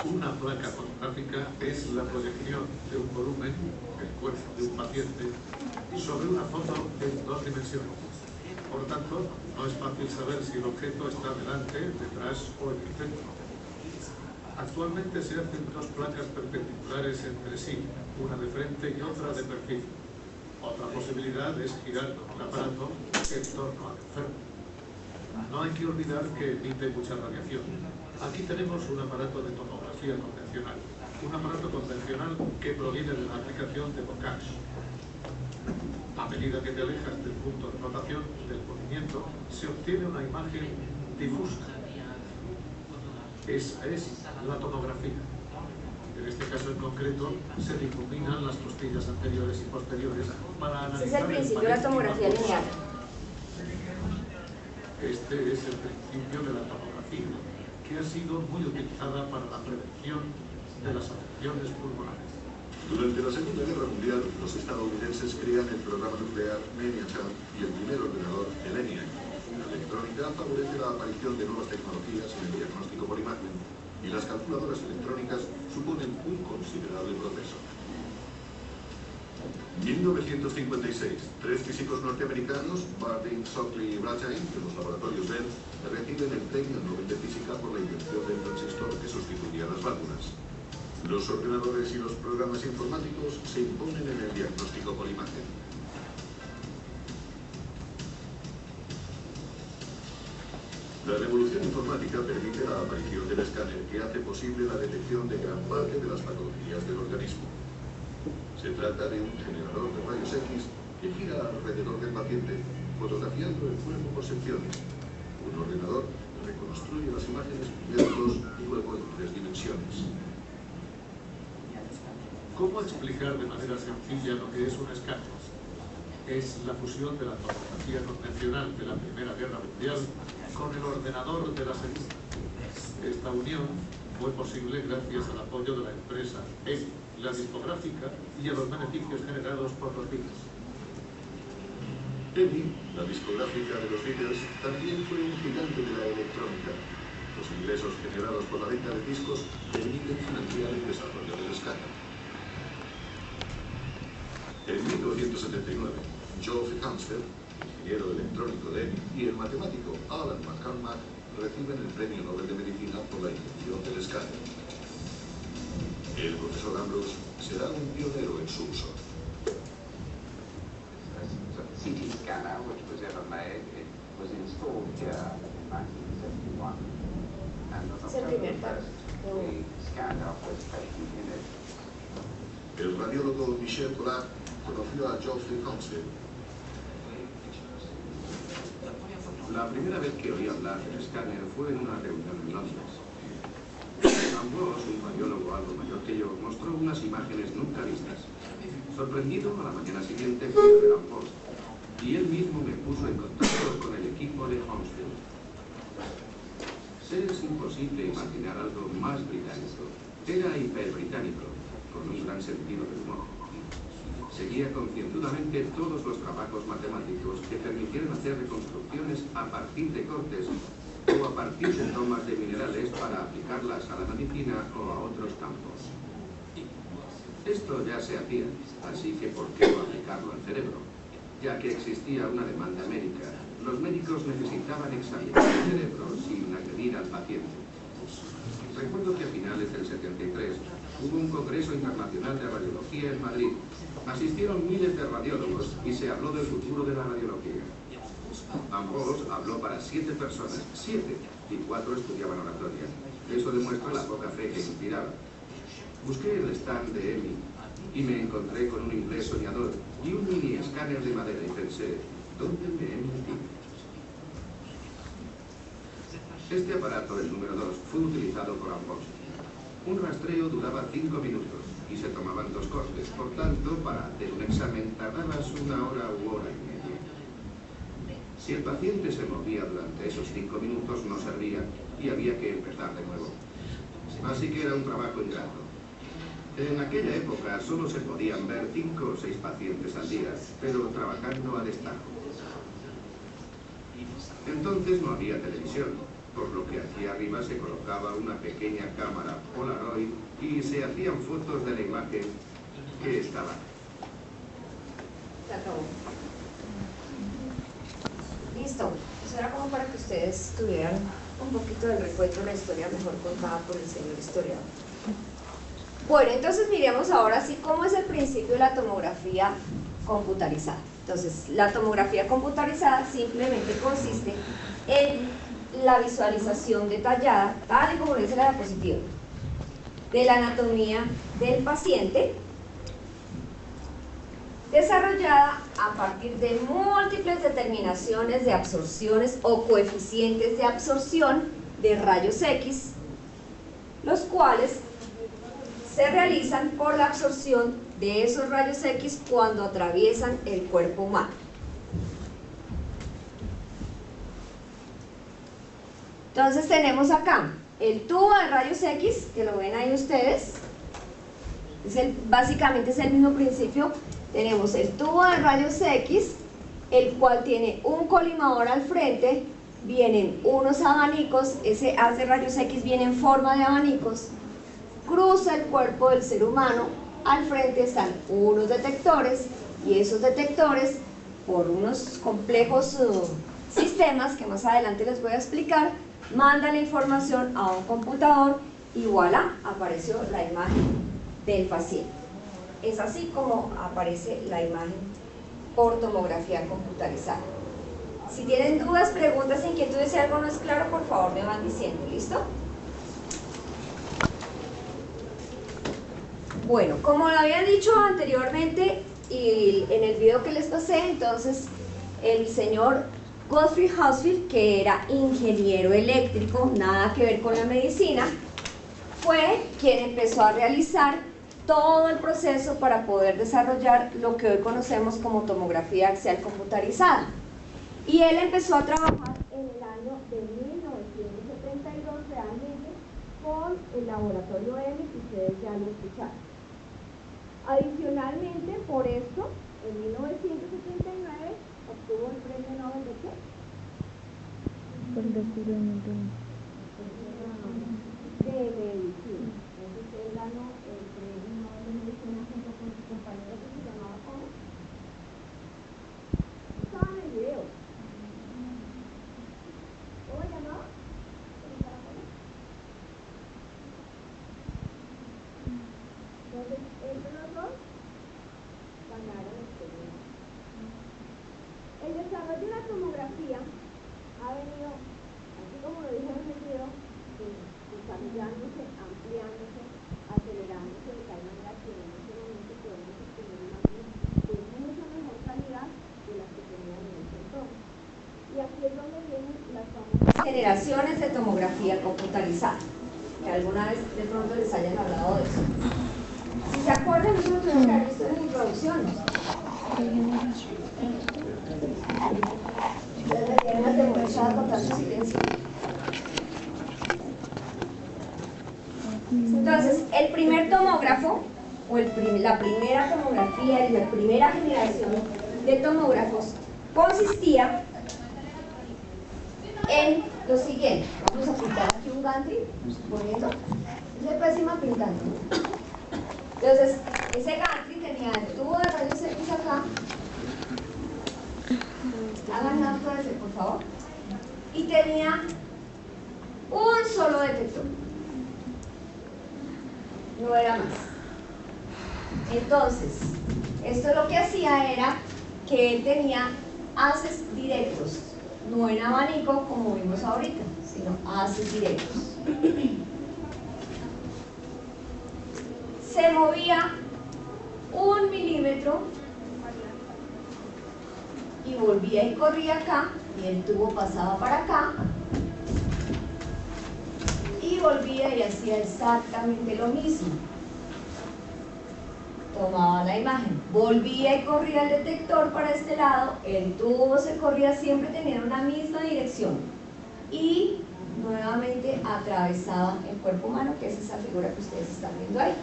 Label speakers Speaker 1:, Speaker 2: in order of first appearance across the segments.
Speaker 1: Una placa fotográfica es la proyección de un volumen, el cuerpo de un paciente, sobre una foto en 2 dimensiones. Por tanto, no es fácil saber si el objeto está delante, detrás o en el centro. Actualmente se hacen 2 placas perpendiculares entre sí, una de frente y otra de perfil. Otra posibilidad es girar el aparato en torno al enfermo. No hay que olvidar que emite mucha radiación. Aquí tenemos un aparato de tomografía convencional. Un aparato convencional que proviene de la aplicación de Bocage. A medida que te alejas del punto de rotación del movimiento, se obtiene una imagen difusa. Esa es la tomografía. En este caso en concreto, se difuminan las costillas anteriores y posteriores para analizar.
Speaker 2: Ese es el principio de la tomografía lineal.
Speaker 1: Este es el principio de la tomografía, que ha sido muy utilizada para la prevención de las afecciones pulmonares.
Speaker 3: Durante la Segunda Guerra Mundial, los estadounidenses crean el programa nuclear Manhattan y el primer ordenador, el ENIAC. La electrónica favorece la aparición de nuevas tecnologías en el diagnóstico por imagen, y las calculadoras electrónicas suponen un considerable progreso. 1956, 3 físicos norteamericanos, Bardeen, Shockley y Brattain, de los laboratorios Bell, reciben el Premio Nobel de Física por la invención del transistor que sustituía las válvulas. Los ordenadores y los programas informáticos se imponen en el diagnóstico por imagen. La revolución informática permite la aparición del escáner, que hace posible la detección de gran parte de las patologías del organismo. Se trata de un generador de rayos X que gira alrededor del paciente, fotografiando el cuerpo por secciones. Un ordenador reconstruye las imágenes primero en 2 y luego en 3 dimensiones.
Speaker 1: ¿Cómo explicar de manera sencilla lo que es un escáner? Es la fusión de la tomografía convencional de la Primera Guerra Mundial con el ordenador de la Segunda. Esta unión fue posible gracias al apoyo de la empresa ENI, la discográfica, y a los beneficios generados por los Beatles.
Speaker 3: ENI, la discográfica de los Beatles, también fue un gigante de la electrónica. Los ingresos generados por la venta de discos permiten financiar el desarrollo del escáner. En 1979, Geoffrey Hansfeld, ingeniero electrónico de ENI, y el matemático Alan McCormack reciben el Premio Nobel de Medicina por la invención del escáner. El profesor Ambrose será un pionero en su uso.
Speaker 4: CT scanner, which was ever made, it was installed here in 1971. And on October 1st, we scanned our first patient image.
Speaker 3: El radiólogo Michel Collard conoció a Geoffrey Hansfeld.
Speaker 5: La primera vez que oí hablar del escáner fue en una reunión en Londres. Ambrose, un radiólogo algo mayor que yo, mostró unas imágenes nunca vistas. Sorprendido, a la mañana siguiente fui a ver a Ambrose, y él mismo me puso en contacto con el equipo de Hansfeld. Es imposible imaginar algo más británico. Era hiperbritánico, con un gran sentido del humor. Seguía concienzudamente todos los trabajos matemáticos que permitieran hacer reconstrucciones a partir de cortes o a partir de tomas de minerales para aplicarlas a la medicina o a otros campos. Esto ya se hacía, así que ¿por qué no aplicarlo al cerebro? Ya que existía una demanda médica, los médicos necesitaban examinar el cerebro sin agredir al paciente. Recuerdo que a finales del 73 hubo un congreso internacional de radiología en Madrid. Asistieron miles de radiólogos y se habló del futuro de la radiología. Ambrose habló para 7 personas, 7, y 4 estudiaban oratoria. Eso demuestra la poca fe que inspiraba. Busqué el stand de ENI y me encontré con un inglés soñador y un mini escáner de madera y pensé, ¿dónde me he metido? Este aparato, el número 2, fue utilizado por Ambrose. Un rastreo duraba 5 minutos y se tomaban 2 cortes, por tanto, para hacer un examen tardabas 1 hora u hora y media. Si el paciente se movía durante esos 5 minutos no servía y había que empezar de nuevo. Así que era un trabajo ingrato. En aquella época solo se podían ver 5 o 6 pacientes al día, pero trabajando a destajo. Entonces no había televisión, por lo que aquí arriba se colocaba una pequeña cámara Polaroid y se hacían fotos de la imagen que estaba.
Speaker 2: Se acabó. Listo. Eso era como para que ustedes tuvieran un poquito del recuento de la historia mejor contada por el señor historiador. Bueno, entonces miremos ahora sí cómo es el principio de la tomografía computarizada. Entonces, la tomografía computarizada simplemente consiste en la visualización detallada, tal y como dice la diapositiva, de la anatomía del paciente, desarrollada a partir de múltiples determinaciones de absorciones o coeficientes de absorción de rayos X, los cuales se realizan por la absorción de esos rayos X cuando atraviesan el cuerpo humano. Entonces tenemos acá el tubo de rayos X, que lo ven ahí ustedes, básicamente es el mismo principio. Tenemos el tubo de rayos X, el cual tiene un colimador al frente, vienen unos abanicos, ese haz de rayos X viene en forma de abanicos, cruza el cuerpo del ser humano, al frente están unos detectores, y esos detectores, por unos complejos sistemas que más adelante les voy a explicar, mandan la información a un computador y voilà, apareció la imagen del paciente. Es así como aparece la imagen por tomografía computarizada. Si tienen dudas, preguntas, inquietudes, si algo no es claro, por favor me van diciendo, ¿listo? Bueno, como lo había dicho anteriormente y en el video que les pasé, entonces el señor Gottfried Hausfeld, que era ingeniero eléctrico, nada que ver con la medicina, fue quien empezó a realizar todo el proceso para poder desarrollar lo que hoy conocemos como tomografía axial computarizada. Y él empezó a trabajar en el año de 1972 realmente con el laboratorio EMI, que ustedes ya lo escucharon. Adicionalmente, por esto, en 1979 obtuvo el premio Nobel de ¿qué?
Speaker 6: Por el descubrimiento
Speaker 2: de medicina. Entonces él ganó el premio Nobel de medicina junto con su compañero que se llamaba ¿cómo? Estaba en el video. ¿Cómo se llamaba? Entonces, entre los dos ganaron el premio. El desarrollo de la tomografía ha venido, así como lo dije en el video, desarrollándose, ampliándose, acelerándose de tal manera que en este momento podemos obtener imágenes de mucha mejor calidad de las que tenían en ese entonces. Y aquí es donde vienen las famosas generaciones de tomografía computarizada, que alguna vez de pronto les hayan hablado de eso. Si se acuerdan, nosotros tuvimos que haber visto en la introducción. Ustedes me tienen atemorizada con tanto silencio. Entonces, el primer tomógrafo, o la primera tomografía y la primera generación de tomógrafos consistía en lo siguiente. Vamos a pintar aquí un gantry, poniendo, es pésima pintando. Entonces, ese gantry tenía el tubo de rayos X acá. Hagan nada por favor. Y tenía un solo detector. No era más. Entonces, esto lo que hacía era que él tenía haces directos, no en abanico como vimos ahorita, sino haces directos. Se movía 1 milímetro y volvía y corría acá, y el tubo pasaba para acá y volvía y hacía exactamente lo mismo. Tomaba la imagen, volvía y corría el detector para este lado, el tubo se corría, siempre tenía una misma dirección y nuevamente atravesaba el cuerpo humano, que es esa figura que ustedes están viendo ahí.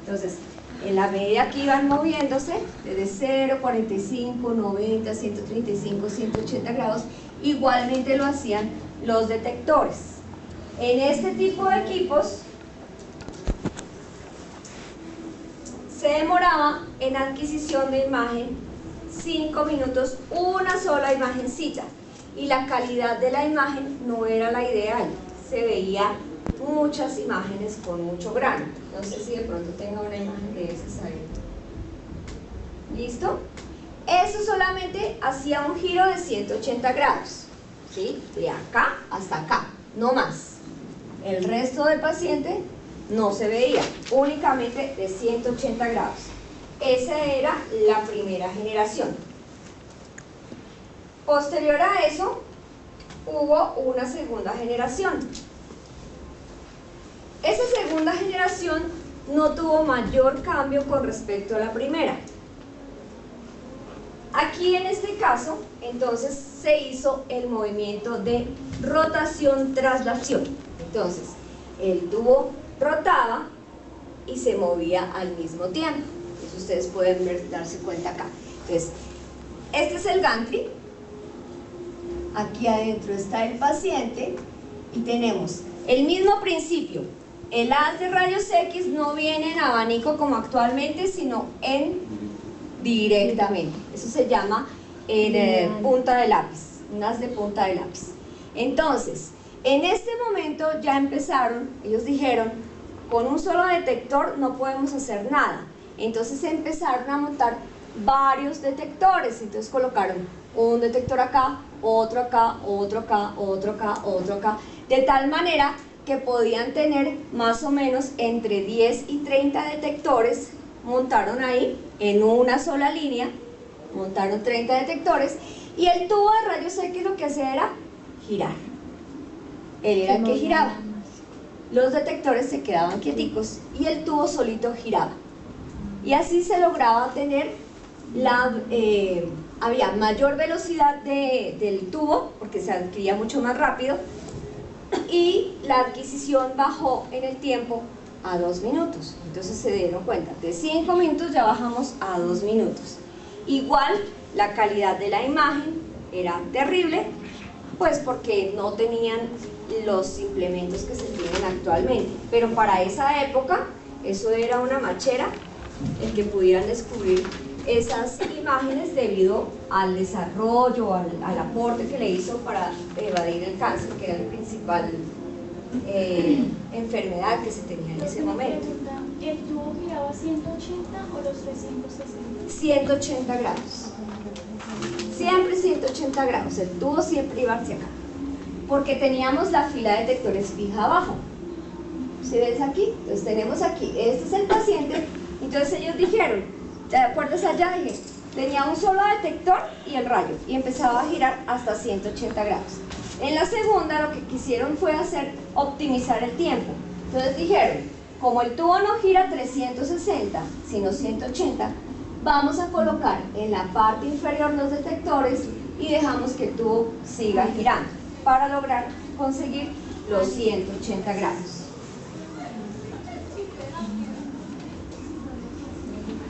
Speaker 2: Entonces, en la medida que iban moviéndose, desde 0, 45, 90, 135, 180 grados, igualmente lo hacían los detectores. En este tipo de equipos se demoraba en adquisición de imagen 5 minutos, una sola imagencita, y la calidad de la imagen no era la ideal, se veía muchas imágenes con mucho grano. No sé si de pronto tenga una imagen de esas ahí. ¿Listo? Eso solamente hacía un giro de 180 grados, ¿sí? De acá hasta acá, no más. El resto del paciente no se veía, únicamente de 180 grados. Esa era la primera generación. Posterior a eso, hubo una segunda generación. Esa segunda generación no tuvo mayor cambio con respecto a la primera. Aquí en este caso, entonces, se hizo el movimiento de rotación-traslación. Entonces, el tubo rotaba y se movía al mismo tiempo. Eso ustedes pueden darse cuenta acá. Entonces, este es el gantry. Aquí adentro está el paciente y tenemos el mismo principio. El haz de rayos X no viene en abanico como actualmente, sino en directamente. Eso se llama punta de lápiz, un haz de punta de lápiz. Entonces, en este momento ya empezaron, ellos dijeron, con un solo detector no podemos hacer nada. Entonces empezaron a montar varios detectores. Entonces colocaron un detector acá, otro acá, otro acá, otro acá, otro acá, de tal manera que podían tener más o menos entre 10 y 30 detectores. Montaron ahí en una sola línea, montaron 30 detectores, y el tubo de rayos X lo que hacía era girar. Él era el que giraba. Los detectores se quedaban quieticos y el tubo solito giraba. Y así se lograba tener había mayor velocidad del tubo, porque se adquiría mucho más rápido, y la adquisición bajó en el tiempo a 2 minutos. Entonces se dieron cuenta, de 5 minutos ya bajamos a 2 minutos. Igual la calidad de la imagen era terrible, pues porque no tenían los implementos que se tienen actualmente, pero para esa época eso era una machera el que pudieran descubrir esas imágenes debido al desarrollo, al aporte que le hizo para evadir el cáncer, que era la principal enfermedad que se tenía en ese momento.
Speaker 7: ¿El tubo giraba 180 o los 360?
Speaker 2: 180 grados. Siempre 180 grados. El tubo siempre iba hacia acá. Porque teníamos la fila de detectores fija abajo. ¿Sí ves aquí? Entonces tenemos aquí, este es el paciente. Entonces ellos dijeron, ¿te acuerdas allá? Dije, tenía un solo detector y el rayo, y empezaba a girar hasta 180 grados. En la segunda lo que quisieron fue optimizar el tiempo. Entonces dijeron, como el tubo no gira 360, sino 180, vamos a colocar en la parte inferior los detectores y dejamos que el tubo siga girando para lograr conseguir los 180 grados.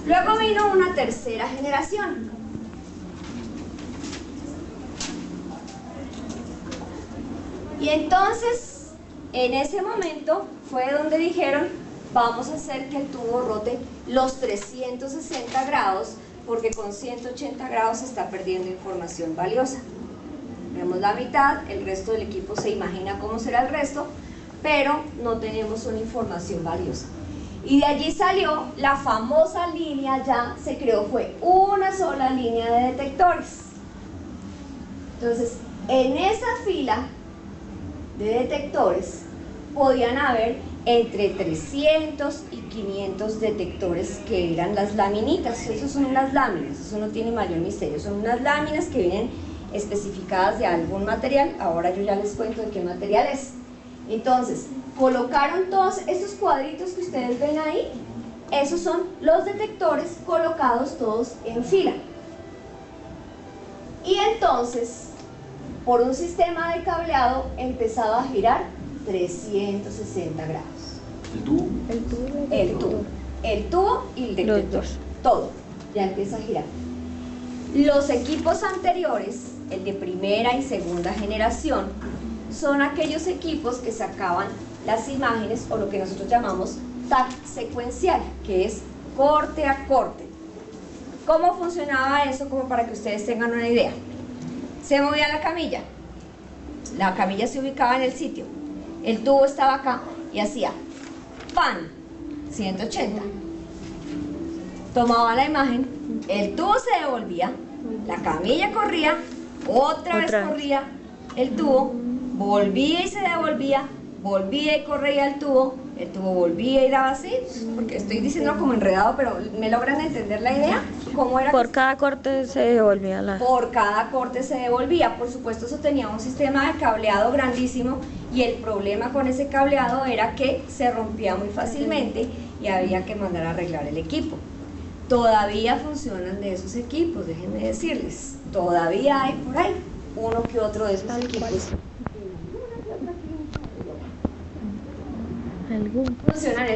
Speaker 2: Luego vino una tercera generación. Y entonces, en ese momento fue donde dijeron, vamos a hacer que el tubo rote los 360 grados, porque con 180 grados se está perdiendo información valiosa. Tenemos la mitad, el resto del equipo se imagina cómo será el resto, pero no tenemos una información valiosa. Y de allí salió la famosa línea, ya se creó, fue una sola línea de detectores. Entonces, en esa fila de detectores podían haber entre 300 y 500 detectores, que eran las laminitas. Esas son unas láminas, eso no tiene mayor misterio, son unas láminas que vienen especificadas de algún material. Ahora yo ya les cuento de qué material es. Entonces, colocaron todos estos cuadritos que ustedes ven ahí, esos son los detectores colocados todos en fila. Y entonces, por un sistema de cableado, empezaba a girar 360 grados.
Speaker 3: ¿El tubo?
Speaker 2: El tubo y el detector, todo, ya empieza a girar. Los equipos anteriores, el de primera y segunda generación, son aquellos equipos que sacaban las imágenes o lo que nosotros llamamos tag secuencial, que es corte a corte. ¿Cómo funcionaba eso? Como para que ustedes tengan una idea. Se movía la camilla se ubicaba en el sitio, el tubo estaba acá y hacía pan, 180. Tomaba la imagen, el tubo se devolvía, la camilla corría, otra vez corría el tubo, volvía y se devolvía, volvía y corría el tubo volvía y daba así, porque estoy diciendo como enredado, pero ¿me logran entender la idea? ¿Cómo era?
Speaker 6: Por cada corte se devolvía la...
Speaker 2: Por cada corte se devolvía, por supuesto eso tenía un sistema de cableado grandísimo y el problema con ese cableado era que se rompía muy fácilmente y había que mandar a arreglar el equipo. Todavía funcionan de esos equipos, déjenme decirles, todavía hay por ahí uno que otro de esos equipos. Funcionan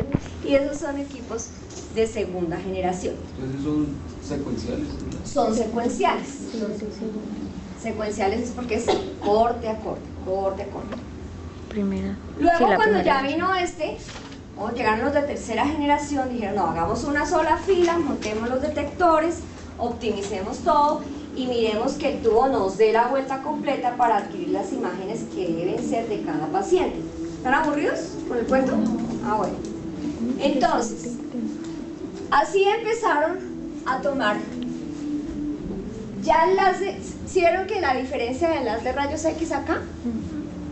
Speaker 2: y esos son equipos de segunda generación.
Speaker 8: Entonces son secuenciales.
Speaker 2: Son secuenciales. Secuenciales es porque es corte a corte, corte a corte.
Speaker 6: Primera.
Speaker 2: Luego
Speaker 6: Sí,
Speaker 2: cuando
Speaker 6: primera.
Speaker 2: ya vino cuando llegaron los de tercera generación, dijeron no, hagamos una sola fila, montemos los detectores, optimicemos todo y miremos que el tubo nos dé la vuelta completa para adquirir las imágenes que deben ser de cada paciente. ¿Están aburridos con el cuento? Ah, bueno. Entonces, así empezaron a tomar ya el haz de... ¿Sí vieron que la diferencia del haz de rayos X acá?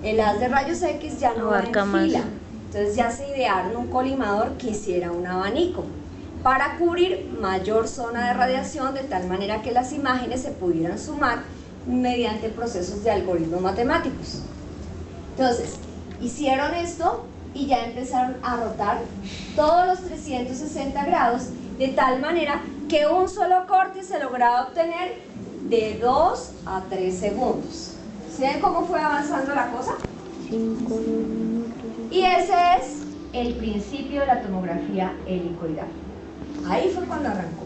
Speaker 2: El haz de rayos X ya no va en fila. Entonces ya se idearon un colimador que hiciera un abanico para cubrir mayor zona de radiación de tal manera que las imágenes se pudieran sumar mediante procesos de algoritmos matemáticos. Entonces, hicieron esto y ya empezaron a rotar todos los 360 grados de tal manera que un solo corte se lograba obtener de 2 a 3 segundos. ¿Sí ven cómo fue avanzando la cosa?
Speaker 6: 5 minutos.
Speaker 2: Y ese es el principio de la tomografía helicoidal. Ahí fue cuando arrancó.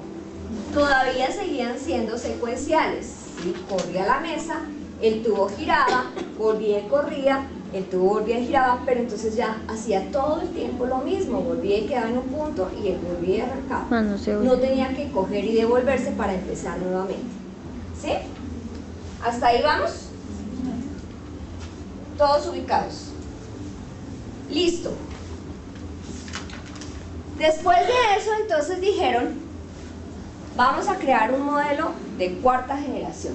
Speaker 2: Todavía seguían siendo secuenciales. ¿Sí? Corría la mesa, el tubo giraba, volvía y corría, el tubo volvía y giraba, pero entonces ya hacía todo el tiempo lo mismo, volvía y quedaba en un punto y él volvía y arrancaba. No tenía que coger y devolverse para empezar nuevamente. ¿Sí? ¿Hasta ahí vamos? Todos ubicados. Listo. Después de eso, entonces dijeron, vamos a crear un modelo de cuarta generación.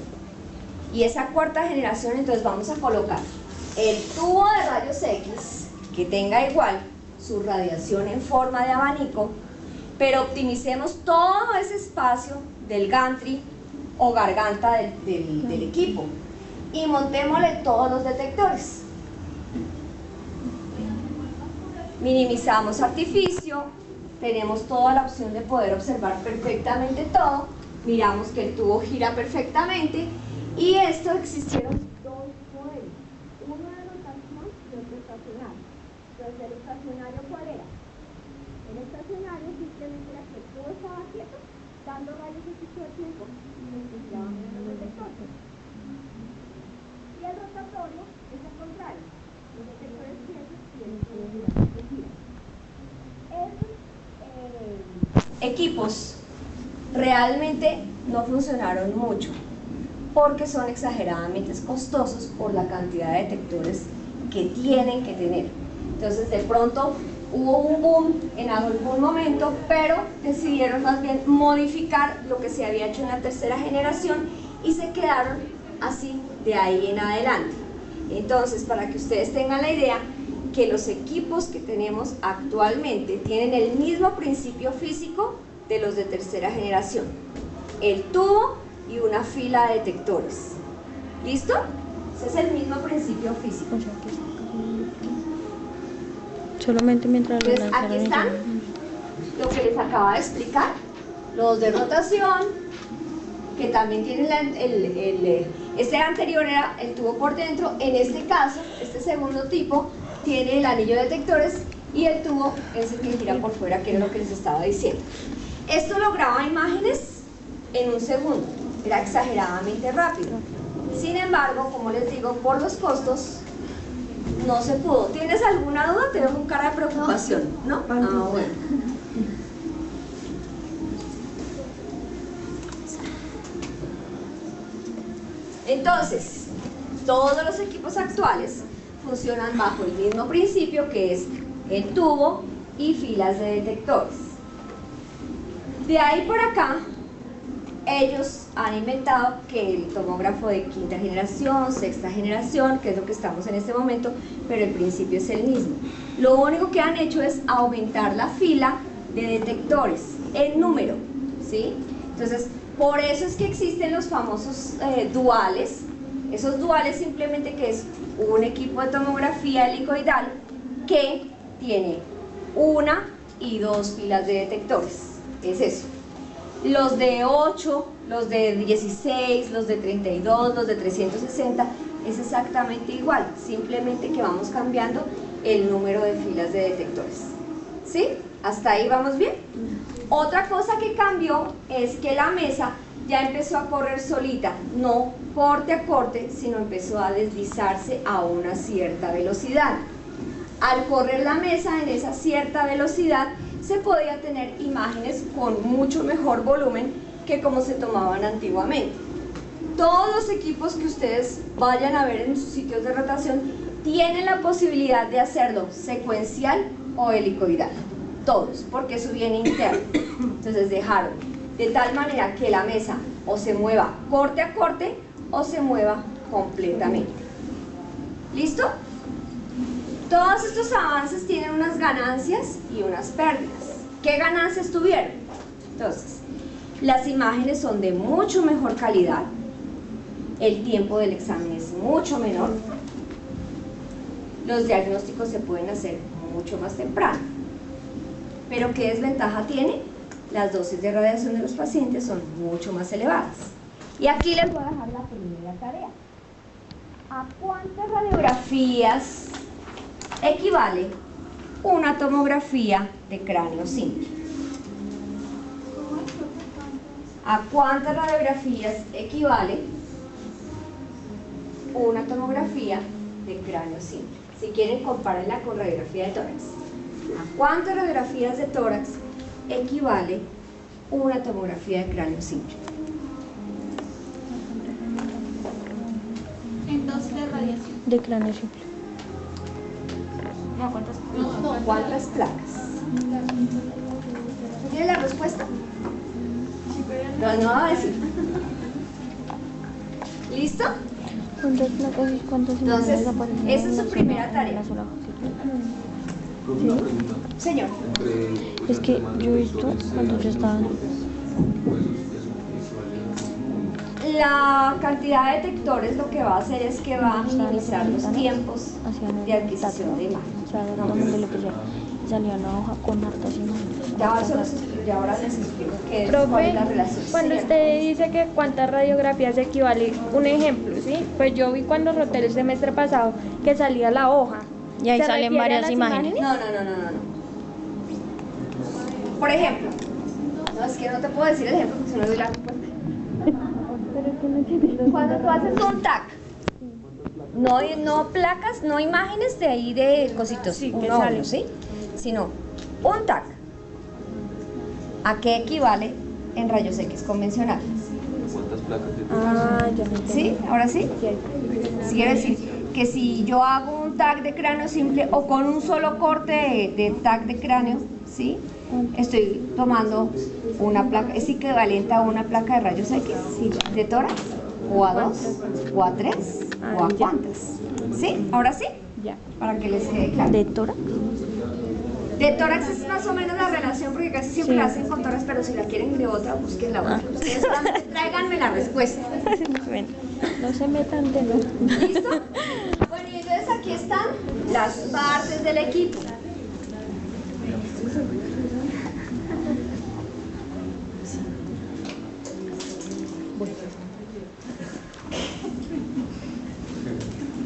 Speaker 2: Y esa cuarta generación, entonces vamos a colocar el tubo de rayos X que tenga igual su radiación en forma de abanico, pero optimicemos todo ese espacio del gantry o garganta del equipo y montémosle todos los detectores. Minimizamos artificio, tenemos toda la opción de poder observar perfectamente todo, miramos que el tubo gira perfectamente y esto existieron dos modelos, uno de rotación y otro estacionario. Entonces, ¿el estacionario cuál era? El estacionario simplemente era que el tubo estaba quieto, dando rayos X todo el tiempo y se giraban los detectores. Y el rotatorio es al contrario, los detectores quietos y el tubo se gira. Esos equipos realmente no funcionaron mucho porque son exageradamente costosos por la cantidad de detectores que tienen que tener. Entonces de pronto hubo un boom en algún momento, pero decidieron más bien modificar lo que se había hecho en la tercera generación y se quedaron así de ahí en adelante. Entonces, para que ustedes tengan la idea, que los equipos que tenemos actualmente tienen el mismo principio físico de los de tercera generación. El tubo y una fila de detectores. ¿Listo? Ese es el mismo principio físico.
Speaker 6: Solamente mientras lo
Speaker 2: Entonces, aquí están lo que les acaba de explicar. Los de rotación, que también tienen este anterior era el tubo por dentro. En este caso, este segundo tipo tiene el anillo de detectores y el tubo es el que gira por fuera, que era lo que les estaba diciendo. Esto lograba imágenes en un segundo, era exageradamente rápido. Sin embargo, como les digo, por los costos no se pudo. ¿Tienes alguna duda? Te veo con cara de preocupación, ¿no? Ah, bueno. Entonces, todos los equipos actuales funcionan bajo el mismo principio, que es el tubo y filas de detectores. De ahí por acá, ellos han inventado que el tomógrafo de quinta generación, sexta generación, que es lo que estamos en este momento, pero el principio es el mismo. Lo único que han hecho es aumentar la fila de detectores en número, ¿sí? Entonces, por eso es que existen los famosos duales. Esos duales simplemente que es un equipo de tomografía helicoidal que tiene una y dos filas de detectores. Es eso. Los de 8, los de 16, los de 32, los de 360 es exactamente igual, simplemente que vamos cambiando el número de filas de detectores. ¿Sí? ¿Hasta ahí vamos bien? Otra cosa que cambió es que la mesa ya empezó a correr solita, no corte a corte, sino empezó a deslizarse a una cierta velocidad. Al correr la mesa en esa cierta velocidad, se podía tener imágenes con mucho mejor volumen que como se tomaban antiguamente. Todos los equipos que ustedes vayan a ver en sus sitios de rotación tienen la posibilidad de hacerlo secuencial o helicoidal. Todos, porque eso viene interno. Entonces dejaron de tal manera que la mesa o se mueva corte a corte o se mueva completamente. ¿Listo? Todos estos avances tienen unas ganancias y unas pérdidas. ¿Qué ganancias tuvieron? Entonces, las imágenes son de mucho mejor calidad, el tiempo del examen es mucho menor, los diagnósticos se pueden hacer mucho más temprano. Pero ¿qué desventaja tiene? Las dosis de radiación de los pacientes son mucho más elevadas. Y aquí les voy a dejar la primera tarea. ¿A cuántas radiografías equivale una tomografía de cráneo simple? ¿A cuántas radiografías equivale una tomografía de cráneo simple? Si quieren, compárenla con radiografía de tórax. ¿A cuántas radiografías de tórax equivale una tomografía de cráneo simple?
Speaker 7: En dosis de radiación.
Speaker 6: De cráneo simple.
Speaker 7: No, ¿cuántas?
Speaker 2: ¿Cuántas placas? ¿Tiene la respuesta? No va a decir. ¿Listo?
Speaker 6: ¿Cuántas placas y cuántas
Speaker 2: Entonces,
Speaker 6: imágenes aparecen
Speaker 2: esa es
Speaker 6: en
Speaker 2: su
Speaker 6: una
Speaker 2: primera
Speaker 6: sola-
Speaker 2: tarea.
Speaker 6: en una sola hoja?
Speaker 8: Una pregunta.
Speaker 2: Señor.
Speaker 6: Es que yo he visto cuando yo estaba...
Speaker 2: La cantidad de detectores lo que va a hacer es que va a minimizar los tiempos de adquisición de imágenes.
Speaker 6: O sea, donde le pusieron, salía una hoja con hartas imágenes.
Speaker 2: Ya ahora les explico cuál es la
Speaker 9: Profe,
Speaker 2: relación.
Speaker 9: cuando
Speaker 2: Señor.
Speaker 9: usted dice que cuántas radiografías equivale, un ejemplo, ¿sí? Pues yo vi cuando roté el semestre pasado que salía la hoja.
Speaker 6: Y ahí
Speaker 9: ¿Se
Speaker 6: salen
Speaker 9: refiere a
Speaker 6: varias
Speaker 9: las
Speaker 6: imágenes.
Speaker 2: No. Por ejemplo, no, es que no te puedo decir el ejemplo porque si no doy la respuesta. Cuando tú haces un TAC, no placas, no imágenes de ahí de cositos,
Speaker 9: Sí, que
Speaker 2: uno a uno,
Speaker 9: salen.
Speaker 2: ¿sí? Sino un TAC. ¿A qué equivale en rayos X convencional?
Speaker 8: ¿Cuántas placas de
Speaker 9: Ah, ya me entendí.
Speaker 2: ¿Sí? ¿Ahora sí? Sí, quiere decir que si yo hago un TAC de cráneo simple o con un solo corte de TAC de cráneo, ¿sí? Estoy tomando una placa, es equivalente a una placa de rayos X, ¿sí? De tórax, o a 2, o a 3, o a
Speaker 9: ya.
Speaker 2: cuántas. ¿Sí? ¿Ahora sí?
Speaker 9: Ya.
Speaker 2: Para que les quede claro.
Speaker 6: ¿De tórax?
Speaker 2: De tórax es más o menos la relación porque casi siempre
Speaker 6: Sí.
Speaker 2: la hacen con tórax, pero si la quieren de otra, busquen la otra. Ustedes solamente tráiganme la respuesta.
Speaker 6: Bueno, no se metan de nuevo.
Speaker 2: ¿Listo? Bueno, y entonces aquí están las partes del equipo.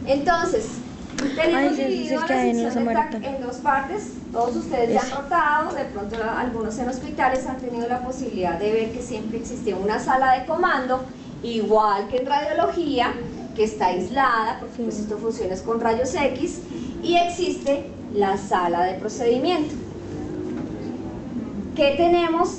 Speaker 2: Entonces, tenemos
Speaker 6: Ay,
Speaker 2: dividido
Speaker 6: es que
Speaker 2: la
Speaker 6: ahí no
Speaker 2: sección
Speaker 6: se
Speaker 2: de
Speaker 6: muere
Speaker 2: TAC
Speaker 6: tanto.
Speaker 2: en dos partes. Todos ustedes ya han rotado, de pronto algunos en hospitales han tenido la posibilidad de ver que siempre existe una sala de comando, igual que en radiología, que está aislada, porque pues esto funciona con rayos X, y existe la sala de procedimiento. ¿Qué tenemos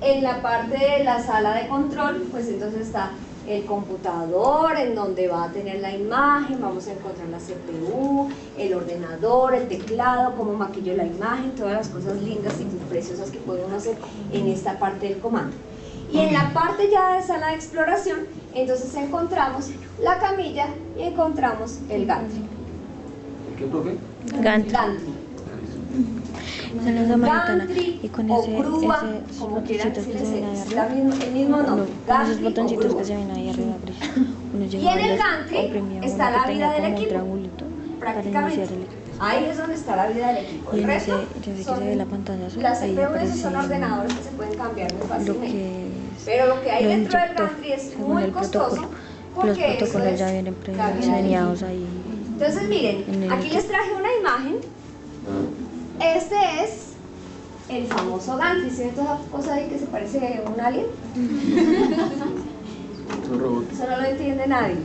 Speaker 2: en la parte de la sala de control? Pues entonces está el computador en donde va a tener la imagen, vamos a encontrar la CPU, el ordenador, el teclado, cómo maquillo la imagen, todas las cosas lindas y preciosas que podemos hacer en esta parte del comando. Y en la parte ya de sala de exploración, entonces encontramos la camilla y encontramos el gantry.
Speaker 8: ¿Qué, profe?
Speaker 2: Gantry.
Speaker 6: Son los de Maritana.
Speaker 2: Gantry
Speaker 6: Y con
Speaker 2: o
Speaker 6: ese,
Speaker 2: grúa,
Speaker 6: esos
Speaker 2: como quieran
Speaker 6: botoncitos que se
Speaker 2: decirle,
Speaker 6: ven ahí
Speaker 2: está
Speaker 6: arriba.
Speaker 2: el mismo nombre,
Speaker 6: No, esos
Speaker 2: gantry o
Speaker 6: botoncitos
Speaker 2: grúa.
Speaker 6: que se ven ahí arriba gris. Uno
Speaker 2: Y
Speaker 6: llegaba
Speaker 2: en el
Speaker 6: los
Speaker 2: gantry
Speaker 6: oprimía
Speaker 2: está
Speaker 6: uno
Speaker 2: la
Speaker 6: que
Speaker 2: vida
Speaker 6: tenía
Speaker 2: del
Speaker 6: como un
Speaker 2: equipo,
Speaker 6: triangulito para
Speaker 2: prácticamente.
Speaker 6: iniciar el equipo.
Speaker 2: Ahí es donde está la vida del equipo.
Speaker 6: Y
Speaker 2: El
Speaker 6: en
Speaker 2: resto
Speaker 6: ese
Speaker 2: son
Speaker 6: que se ve la pantalla azul,
Speaker 2: las
Speaker 6: ahí
Speaker 2: CPU, esos
Speaker 6: aparece
Speaker 2: son ordenadores que se pueden cambiar muy
Speaker 6: lo
Speaker 2: fácilmente.
Speaker 6: que es
Speaker 2: Pero lo que hay
Speaker 6: lo
Speaker 2: dentro del
Speaker 6: inyector,
Speaker 2: gantry es
Speaker 6: según
Speaker 2: muy
Speaker 6: el
Speaker 2: costoso
Speaker 6: protocolo.
Speaker 2: porque
Speaker 6: Los
Speaker 2: eso
Speaker 6: protocolos
Speaker 2: es
Speaker 6: ya vienen
Speaker 2: la vida del
Speaker 6: prediseñados
Speaker 2: equipo.
Speaker 6: ahí.
Speaker 2: Entonces miren,
Speaker 6: en el
Speaker 2: aquí les traje una imagen. Este es el famoso gantry. ¿Sí ven toda esa cosa ahí que se parece a un alien?
Speaker 8: Son robots.
Speaker 2: Eso no lo entiende nadie.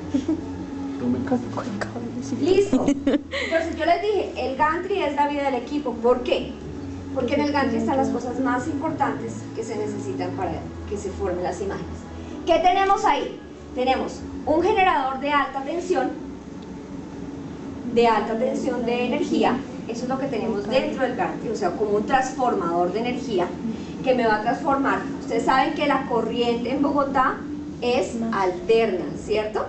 Speaker 8: No me cago.
Speaker 2: Listo. Entonces yo les dije, el gantry es la vida del equipo. ¿Por qué? Porque en el gantry están las cosas más importantes que se necesitan para que se formen las imágenes. ¿Qué tenemos ahí? Tenemos un generador de alta tensión de energía. Eso es lo que tenemos dentro del gantry, o sea, como un transformador de energía que me va a transformar. Ustedes saben que la corriente en Bogotá es alterna, ¿cierto?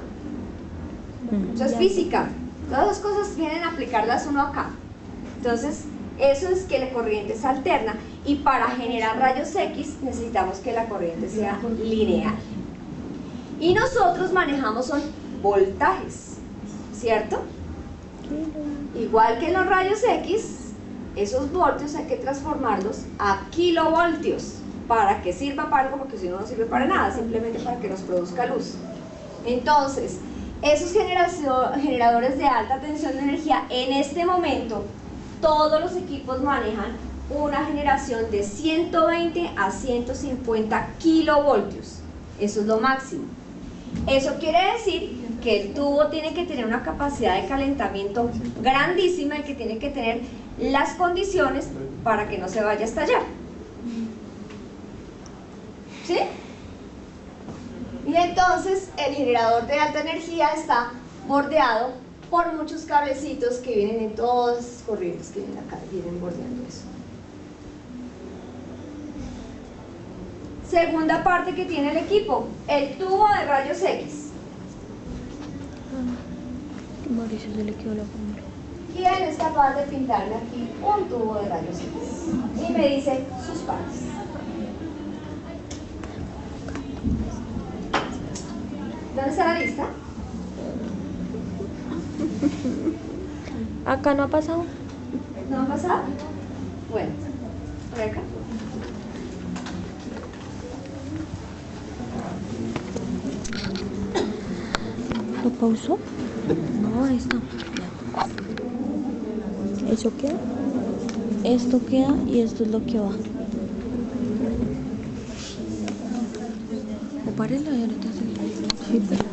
Speaker 2: Eso es física. Todas las cosas vienen a aplicarlas uno acá. Entonces, eso es que la corriente es alterna y para generar rayos X necesitamos que la corriente sea lineal. Y nosotros manejamos son voltajes, ¿cierto? Igual que en los rayos X, esos voltios hay que transformarlos a kilovoltios para que sirva para algo, porque si no, no sirve para nada, simplemente para que nos produzca luz. Entonces, esos generadores de alta tensión de energía, en este momento, todos los equipos manejan una generación de 120 a 150 kilovoltios. Eso es lo máximo. Eso quiere decir que el tubo tiene que tener una capacidad de calentamiento grandísima y que tiene que tener las condiciones para que no se vaya a estallar. ¿Sí? Y entonces el generador de alta energía está bordeado por muchos cablecitos que vienen en todas las corrientes que vienen acá, vienen bordeando eso. Segunda parte que tiene el equipo, el tubo de rayos X.
Speaker 6: Mauricio se le quedó la cámara.
Speaker 2: ¿Quién es capaz de pintarme aquí un tubo de rayos X? Y me dice sus partes. ¿Dónde está la lista?
Speaker 9: Acá no ha pasado.
Speaker 2: ¿No ha pasado? Bueno, por acá.
Speaker 6: ¿Lo pausó? No, ahí está. Ya. ¿Eso queda? Esto queda y esto es lo que va. O párelo y ahorita sí. Sí, pero